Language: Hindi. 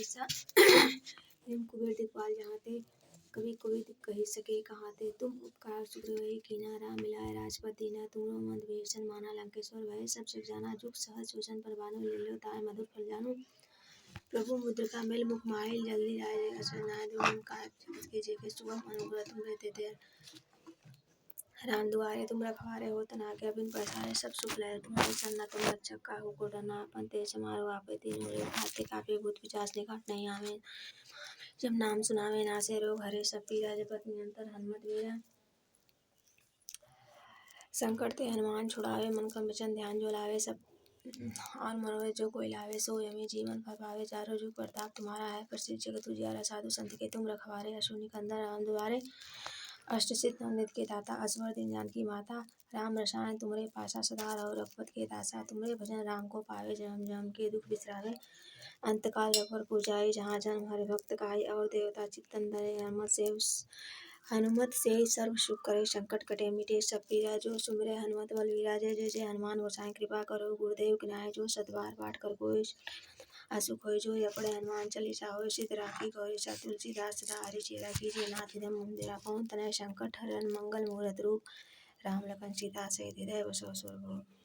ऐसा हेम कुबेर दिखपाल जहाँ ते कभी कोई कही सके कहाँ ते तुम उपकार सुग्रीवहि कीन्हा राम मिलाए राजपद दीन्हा तुमरो मंद विभीषण माना लंकेश्वर भय सब सिर जाना जुग सहज सोजन पर भानु लील्यो ताय मधुर फल जानू प्रभु मुद्रिका मिल मुख माहिल जल्दी आए अश्वथ नाय दुर्गम काज जगत के जेके सुगम अनुग्रह तुम रे ते राम दुआरे तुम रखवारे हो तना आज्ञा बिन पैसारे सब सुख लय तुम्हारी सन्ना तुम रक्षक काहू को डरना अपन तेज समारो आपे तीनों लोग खाते कापे भूत पिशाच निकट नहीं आवे जब नाम सुनावे नासे रोग हरे सब पीरा जपत निरंतर हनुमत वीरा संकट ते हनुमान छुड़ावे मन क्रम वचन ध्यान जो लावे सब और मनोरथ जो कोई लावे सो यमी जीवन फल पावे चारों जुग प्रताप तुम्हारा है प्रसिद्ध जगत उजियारा साधु संत के तुम रखवारे असुर निकंदन राम दुआरे अष्ट सिद्धि नवनीत के दाता असवर दिन जानकी माता राम रसायन तुमरे पासा सदा रहो रघुपत के दासा तुमरे भजन राम को पावे जन्म जन्म के दुख बिसरावे अंत काल रघुवर जाई जहाँ जन्म हरि भक्त काई और देवता चित्तन धरे हनुमत से सर्व सुख करे संकट कटे मिटे सब पीरा जो सुमरे हनुमत बल वीरा जय जय जय हनुमान गोसाई कृपा करो गुरुदेव की नाय जो सतबार पाठ कर कोई असुख होय जो अपने हनुमान चालीसा होय सिद्ध राखी गौरी सा तुलसीदास सदा हरि चेरा कीजिए नाथ धम मंदिरा पवन तनय संकट हरण मंगल मूर्त रूप राम लखन सीता सहित हृदय बसो सुरभूप।